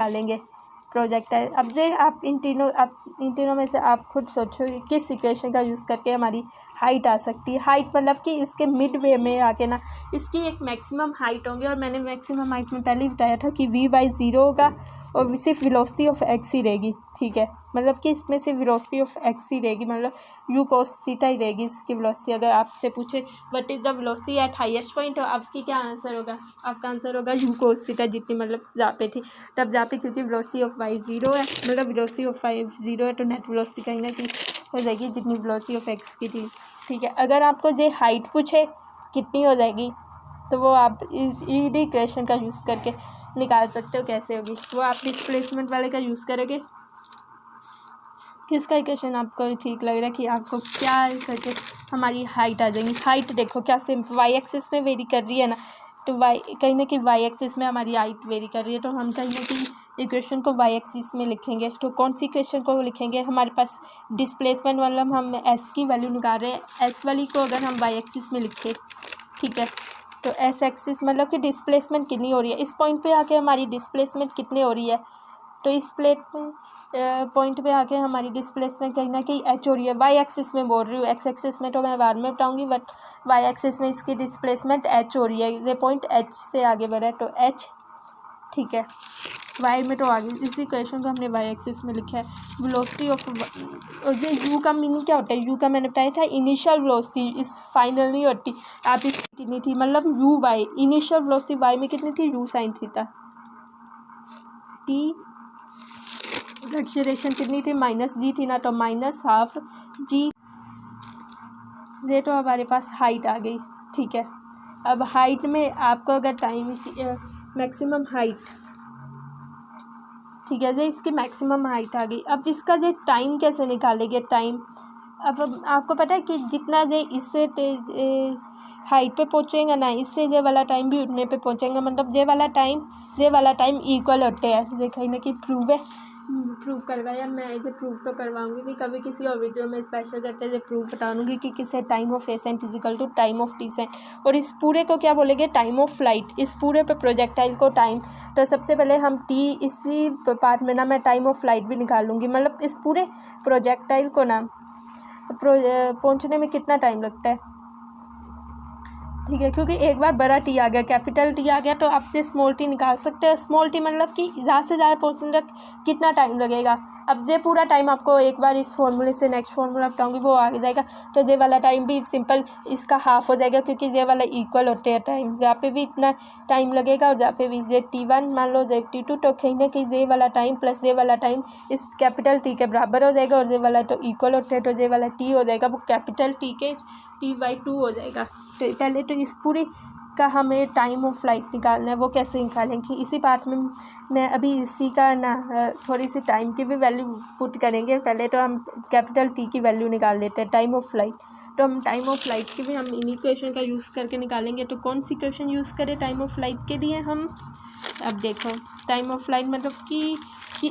डालेंगे प्रोजेक्टाइल। अब जे आप इन तीनों में से आप खुद सोचो किस इक्वेशन का यूज़ करके हमारी हाइट आ सकती है। हाइट मतलब कि इसके मिड वे में आके ना इसकी एक मैक्सिमम हाइट होंगी, और मैंने मैक्सिमम हाइट में पहले ही बताया था कि v/0 होगा और सिर्फ वेलोसिटी ऑफ x ही रहेगी। ठीक है, मतलब कि इसमें सिर्फ वेलोसिटी ऑफ x ही रहेगी, मतलब u cos थीटा ही रहेगी इसकी वेलोसिटी। अगर आपसे पूछे what is the velocity at highest point, तो आपकी क्या आंसर होगा? आपका आंसर होगा u cos थीटा, जितनी मतलब जहाँ पे थी तब जहाँ पे, क्योंकि वेलोसिटी ऑफ y 0 है, मतलब वेलोसिटी ऑफ y 0 है, तो नेट वेलोसिटी कहीं ना कहीं हो जाएगी जितनी वेलोसिटी ऑफ x की थी। ठीक है, अगर आपको ये हाइट पूछे कितनी हो जाएगी, तो वो आप इस इक्वेशन का यूज़ करके निकाल सकते हो कैसे होगी। वो आप डिस्प्लेसमेंट वाले का यूज़ करोगे। किसका इक्वेशन आपको ठीक लग रहा है कि आपको क्या करके हमारी हाइट आ जाएगी? हाइट देखो क्या सिर्फ वाई एक्सिस में वेरी कर रही है ना, तो कहीं ना कहीं वाई एक्सिस में हमारी हाइट वेरी कर रही है, तो हम कहीं ना कहीं इक्वेशन को वाई एक्सिस में लिखेंगे। तो कौन सी इक्वेशन को लिखेंगे? हमारे पास डिस्प्लेसमेंट वाला हम एस की वैल्यू निकाल रहे हैं, एस वाली को अगर हम वाई एक्सिस में लिखें, ठीक है, तो एस एक्सिस मतलब कि डिस्प्लेसमेंट कितनी हो रही है, इस पॉइंट पे आके हमारी डिस्प्लेसमेंट कितनी हो रही है, तो इस प्लेट में पॉइंट पे आके हमारी डिस्प्लेसमेंट कहीं ना कहीं एच हो रही है। वाई एक्सिस में बोल रही हूँ, एक्स एक्सिस में तो मैं बाद में बताऊँगी, बट वाई एक्सिस में इसकी डिस्प्लेसमेंट एच हो रही है। ये पॉइंट एच से आगे बढ़ा है, तो एच, ठीक है, वाई में तो आगे इसी क्वेश्चन को हमने वाई एक्सिस में लिखा है। वेलोसिटी ऑफ, और ये यू का मीनिंग क्या होता है? यू का मैंने बताया था इनिशियल वेलोसिटी, इस फाइनल नहीं होती। आप इस कितनी थी, मतलब u y, initial velocity y में कितनी थी? U sine theta. T acceleration कितनी थी? -g थी ना, तो -12g। ये तो हमारे पास हाइट आ गई। ठीक है, अब हाइट में आपको अगर टाइम मैक्सिमम हाइट, ठीक है, ये इसकी मैक्सिमम हाइट आ गई। अब इसका जो टाइम कैसे निकालेंगे? टाइम, अब आपको पता है कि जितना ये इससे हाइट पे पहुँचेंगे ना, इससे ये वाला टाइम भी उतने पे पहुँचेंगे, मतलब ये वाला टाइम इक्वल होते हैं। ये कहीं ना कहीं प्रूव करवाया, मैं इसे प्रूव तो करवाऊंगी भी कभी किसी और वीडियो में स्पेशल करके ये प्रूव बताऊंगी कि किसे time of ascent is equal to time of descent. और इस पूरे को क्या बोलेंगे? Time of flight. इस पूरे पे प्रोजेक्टाइल को टाइम, तो सबसे पहले हम टी, इसी पार्ट में ना मैं टाइम ऑफ फ्लाइट भी निकाल लूँगी, मतलब इस पूरे प्रोजेक्टाइल को ना पहुँचने में कितना टाइम लगता है। ठीक है, क्योंकि एक बार बड़ा टी आ गया, कैपिटल टी आ गया, तो आप से स्मॉल टी निकाल सकते हो। स्मॉल टी मतलब कि ज़्यादा से ज़्यादा पहुँचने तक कितना टाइम लगेगा। अब ये पूरा टाइम आपको एक बार इस फॉर्मूले से नेक्स्ट फॉर्मूला बताऊंगी, वो आ जाएगा, तो ये वाला टाइम भी सिंपल इसका हाफ हो जाएगा, क्योंकि ये वाला इक्वल होते हैं टाइम। यहाँ पे भी इतना टाइम लगेगा और यहाँ पे भी, ये T1 मान लो, ये T2, तो कहीं ना कहीं ये वाला टाइम प्लस ये वाला टाइम इस कैपिटल टी के बराबर हो जाएगा, और ये वाला तो इक्वल होते हैं, तो ये वाला टी हो जाएगा, वो कैपिटल टी के T/2 हो जाएगा। तो पहले तो इस पूरी का हमें टाइम ऑफ फ्लाइट निकालना है। वो कैसे निकालेंगे? इसी पार्ट में मैं अभी इसी का ना थोड़ी सी टाइम की भी वैल्यू पुट करेंगे। पहले तो हम कैपिटल टी की वैल्यू निकाल लेते हैं, टाइम ऑफ फ्लाइट। तो हम टाइम ऑफ फ्लाइट की भी हम इन्हीं इक्वेशन का यूज़ करके निकालेंगे। तो कौन सी इक्वेशन यूज़ करें टाइम ऑफ फ्लाइट के लिए हम? अब देखो, टाइम ऑफ फ्लाइट मतलब कि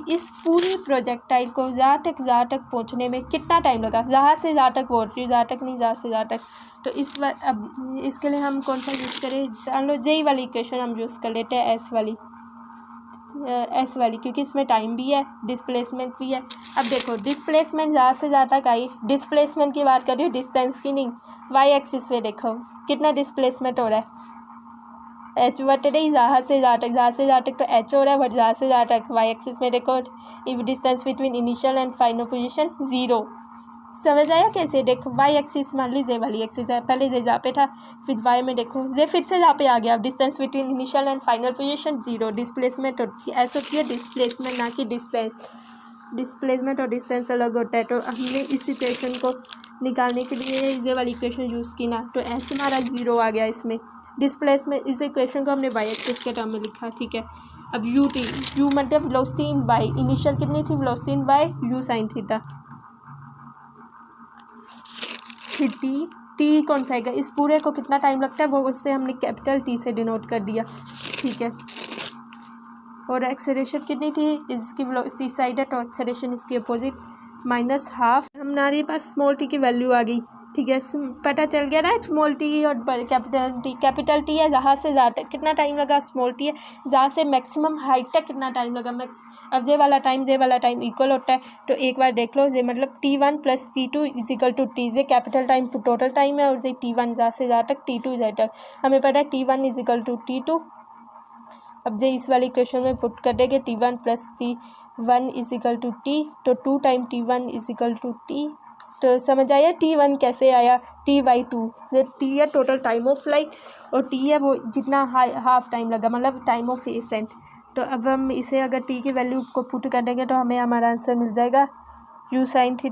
इस पूरी प्रोजेक्टाइल को जहाँ तक पहुँचने में कितना टाइम लगा। जहाँ से जहाँ तक पहुँच रही, जहाँ तक नहीं, जहाँ से जहाँ तक। तो इस बार अब इसके लिए हम कौन सा यूज़ करें? जान लो, जेई वाली इक्वेशन हम यूज़ कर लेते हैं, एस वाली, क्योंकि इसमें टाइम भी है, डिस्प्लेसमेंट भी है। अब देखो, डिस्प्लेसमेंट जहाँ से जहाँ तक आई, डिस्प्लेसमेंट की बात कर रही हूँ, डिस्टेंस की नहीं। वाई एक्सिस पे देखो कितना डिस्प्लेसमेंट हो रहा है, एच बट नहीं, जहाँ से जहाँ तक तो एच हो रहा है, बट जहाँ से जहाँ तक वाई एक्सिस में देखो, distance between initial and final position 0। समझ आया कैसे? देखो, वाई एक्सिस मान लीजिए वाली एक्सिस है, पहले जे जहाँ पे था, फिर वाई में देखो जे फिर से जहाँ पे आ गया। Distance between initial and final position 0। Displacement होती है, ऐसा होती है डिस्प्लेसमेंट, ना कि डिस्टेंस। डिस्प्लेसमेंट और डिस्टेंस अलग होता है। तो हमने इस इक्वेशन को निकालने के लिए ये वाली इक्वेशन यूज़ की ना, तो ऐसे हमारा 0 आ गया इसमें। डिस्प्लेसमेंट, इस इक्वेशन को हमने वाई एक्सिस के टर्म में लिखा। ठीक है, अब यू मतलब वेलोसिटी इन वाई, इनिशियल कितनी थी velocity in y, u sine theta. फिर टी कौन सा आएगा? इस पूरे को कितना टाइम लगता है, वो उससे हमने कैपिटल टी से डिनोट कर दिया। ठीक है, और एक्सेलरेशन कितनी थी? इसकी वेलोसिटी साइड है, तो एक्सेलरेशन इसकी अपोजिट -12। हमारे पास स्मॉल टी की वैल्यू आ गई, ठीक है, पता चल गया ना स्मॉल टी और कैपिटल टी। कैपिटल टी है जहाँ से ज़्यादा कितना टाइम लगा, स्मॉल टी है जहाँ से मैक्सिमम हाइट तक कितना टाइम लगा। अब ये वाला टाइम इक्वल होता है। तो एक बार देख लो, ये मतलब T1 + T2 = T। ये कैपिटल टाइम टोटल टाइम है और ये T1 जहाँ से जहाँ तक, T2 जहाँ तक। हमें पता है T1 = T2। अब ये इस वाली इक्वेशन में पुट कर देंगे, T1 + T1 = T। तो 2 टाइम T1 = T। तो समझ आया T1 कैसे आया, T/2। ये T है टोटल टाइम ऑफ फ्लाइट और T है वो जितना हाफ टाइम लगा, मतलब टाइम ऑफ एसेंट। तो अब हम इसे अगर T की वैल्यू को पुट कर देंगे तो हमें हमारा आंसर मिल जाएगा U sin θ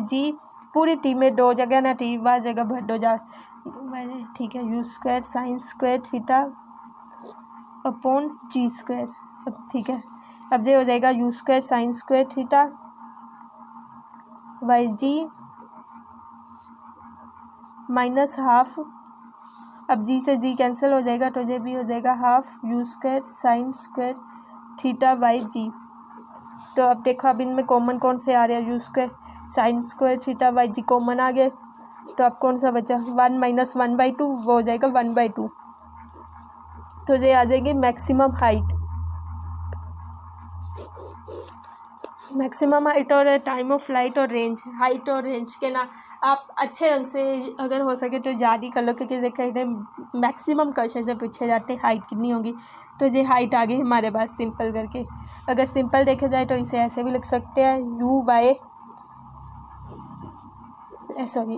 g। पूरी T में 2 जगह ना T बार जगह भर दो जा, ठीक है। U² sin² θ g²। अब ठीक है, अब ये हो जाएगा U² sin² θ g -½ अब जी से जी कैंसिल हो जाएगा तो ये भी हो जाएगा ½ U² sin² θ g। तो अब देखो, अब इनमें कॉमन कौन से आ रहे हैं, U² sin² θ g कॉमन आ गए। तो अब कौन सा बचा, 1 - 1/2, वो हो जाएगा 1/2। तो ये आ जाएगी मैक्सिमम हाइट और टाइम ऑफ फ्लाइट और रेंज। हाइट और रेंज के ना आप अच्छे रंग से अगर हो सके तो याद ही कर लो, क्योंकि देखा मैक्सिमम क्वेश्चन जब पूछे जाते हैं हाइट कितनी होगी। तो ये हाइट आ गई हमारे पास सिंपल करके। अगर सिंपल देखे जाए तो इसे ऐसे भी लिख सकते हैं,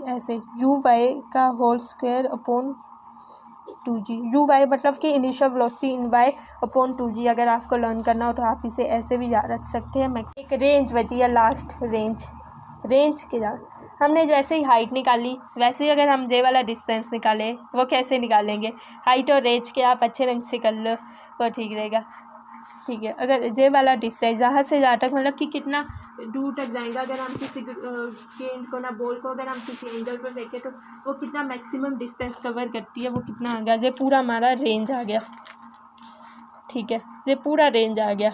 ऐसे U/y का whole square upon 2g। U/y मतलब कि इनिशियल वेलोसिटी इन y अपॉन 2g। अगर आपको लर्न करना हो तो आप इसे ऐसे भी याद रख सकते हैं। एक रेंज बची है, लास्ट रेंज के याद हमने जैसे ही हाइट निकाली वैसे ही अगर हम जे वाला डिस्टेंस निकाले, वो कैसे निकालेंगे, हाइट और रेंज के आप अच्छे रंग से कर लो, वो ठीक रहेगा। ठीक है, अगर जे वाला डिस्टेंस जहाँ से जहाँ तक मतलब कि कितना दूर तक जाएगा, अगर हम किसी गेंद को ना बॉल को अगर हम किसी एंगल पर देखें तो वो कितना मैक्सिमम डिस्टेंस कवर करती है, वो कितना आ गया। ये पूरा हमारा रेंज आ गया। ठीक है, ये पूरा रेंज आ गया।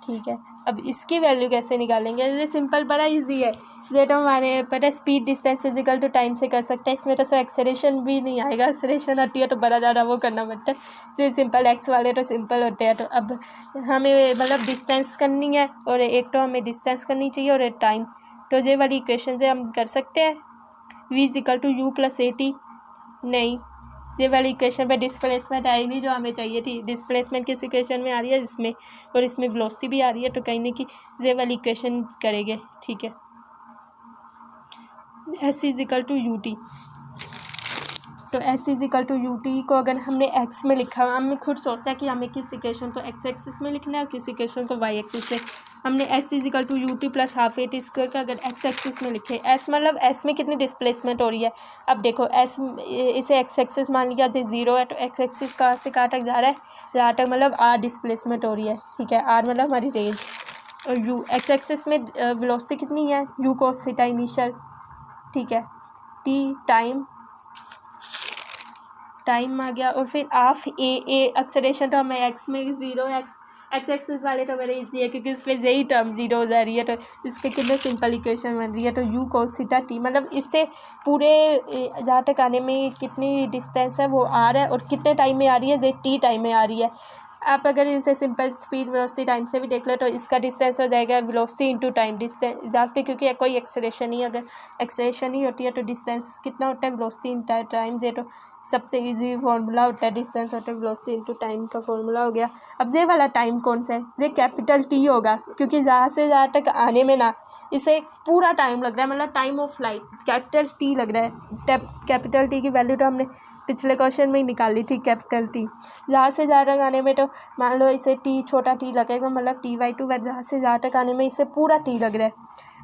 ठीक है, अब इसकी वैल्यू कैसे निकालेंगे, ये सिंपल, बड़ा इजी है। ये तो हमारे पता है speed distance equal to time से कर सकते हैं। इसमें तो एक्सेलरेशन भी नहीं आएगा, एक्सेलरेशन आती है तो बड़ा ज़्यादा वो करना पड़ता है। ये सिंपल एक्स वाले तो सिंपल होते हैं। तो अब हमें मतलब डिस्टेंस करनी है और एक तो हमें डिस्टेंस करनी चाहिए और एक टाइम। तो ये वाली इक्वेशन से हम कर सकते हैं v = U + AT। नहीं, ये वाली इक्वेशन पे डिस्प्लेसमेंट आई नहीं जो हमें चाहिए थी। डिस्प्लेसमेंट किस इक्वेशन में आ रही है, इसमें, और इसमें वेलोसिटी भी आ रही है। तो कहीं ना कहीं ये वाली इक्वेशन करेंगे। ठीक है, S = UT। तो S = UT को अगर हमने x में लिखा, हमें खुद सोचता है कि हमें किस इक्वेशन को x एक्सिस में लिखना है और किस इक्वेशन को y एक्सिस में। हमने S = UT + ½ AT² का अगर x एक्सिस में लिखे, s मतलब s में कितनी डिस्प्लेसमेंट हो रही है। अब देखो s, इसे x एक्सिस मान लिया, जो 0 है, तो x एक्सिस कहाँ से कहाँ तक जा रहा है, जहाँ तक मतलब r डिस्प्लेसमेंट हो रही है। ठीक है, r मतलब हमारी रेंज। और u x एक्सिस में वेलोसिटी कितनी है, u cos θ इनिशियल। ठीक है, t टाइम आ गया, और फिर ½ a एक्सेलरेशन। तो हमें x में 0 x एक्सिस वाले तो मेरे इजी है क्योंकि इसमें यही टर्म 0 हो जा रही है। तो इसके कितने सिंपल इक्वेशन बन रही है। तो u cos θ t मतलब इससे पूरे जहाँ तक आने में कितनी डिस्टेंस है वो r है, और कितने टाइम में आ रही है, ये t टाइम में आ रही है। आप अगर इसे सिंपल स्पीड वेलोसिटी टाइम से भी देख लो तो इसका डिस्टेंस हो जाएगा वेलोसिटी इंटू टाइम डिस्टेंस, जहाँ पे क्योंकि कोई एक्सेलरेशन नहीं, अगर एक्सेलरेशन नहीं होती है तो डिस्टेंस कितना होता है, वेलोसिटी इंटू टाइम। ये तो सबसे इजी फार्मूला होता है, डिस्टेंस होता है वेलोसिटी इंटू टाइम का फार्मूला हो गया। अब ये वाला टाइम कौन सा है, ये कैपिटल टी होगा, क्योंकि जहाँ से जहाँ तक आने में ना इसे पूरा टाइम लग रहा है, मतलब time of flight capital T लग रहा है। कैपिटल टी की वैल्यू तो हमने पिछले क्वेश्चन में ही निकाली थी, कैपिटल टी। जहाँ से जहाँ तक आने में तो मान लो इसे टी छोटा टी लगेगा, मतलब T/2, जहाँ से जहाँ तक आने में इसे पूरा टी लग रहा है।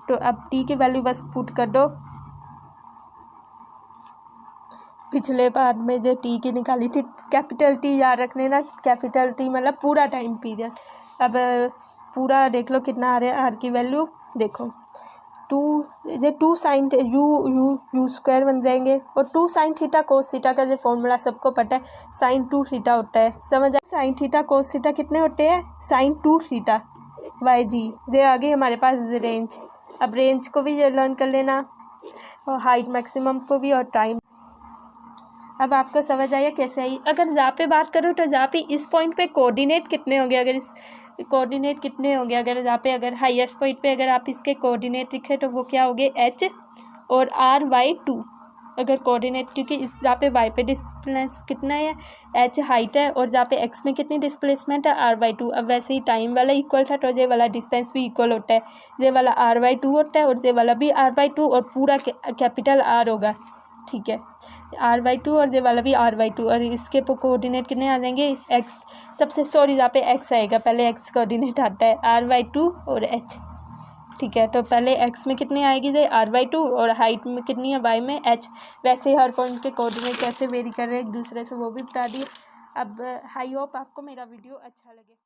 तो अब टी की वैल्यू बस पुट कर दो, पिछले पार्ट में जो टी की निकाली थी, कैपिटल टी याद रखने ना, कैपिटल टी मतलब पूरा टाइम पीरियड। अब पूरा देख लो कितना आ रहा है, आर की वैल्यू देखो 2 sin u² बन जाएंगे, और 2 sin θ cos θ का जो फॉर्मूला सबको पता है, sin 2 θ होता है। समझ आए, sin θ cos θ कितने होते हैं, sin 2 θ g। ये आ गई हमारे पास रेंज। अब रेंज को भी लर्न कर लेना और हाइट मैक्सिमम को भी और टाइम। अब आपको समझ आया कैसे आई। अगर जहाँ पे बात करूँ तो जहाँ पे इस पॉइंट पे कोऑर्डिनेट कितने होंगे, अगर इस कोऑर्डिनेट कितने होंगे, अगर जहाँ पे अगर हाईएस्ट पॉइंट पे अगर आप इसके कोऑर्डिनेट लिखे तो वो क्या होंगे h और r/2 अगर कोऑर्डिनेट, क्योंकि इस जहाँ पे y पे डिस्प्लेस कितना है h हाइट है और जहाँ पे x में कितनी डिस्प्लेसमेंट है r/2। अब वैसे ही टाइम वाला इक्वल था तो ये वाला डिस्टेंस भी इक्वल होता है, ये वाला r/2 होता है और ये वाला भी r/2 और पूरा कैपिटल R होगा, ठीक है, r/2 और ये वाला भी r/2 और इसके कोऑर्डिनेट कितने आ जाएंगे x, सबसे सॉरी जहाँ पे x आएगा पहले x कोऑर्डिनेट आता है r/2 और h, ठीक है। तो पहले x में कितनी आएगी ये r/2 और हाइट में कितनी है y में h। वैसे हर पॉइंट के कोऑर्डिनेट कैसे वेरी कर रहे हैं एक दूसरे से वो भी बता दिए। अब आई होप आपको मेरा वीडियो अच्छा लगे।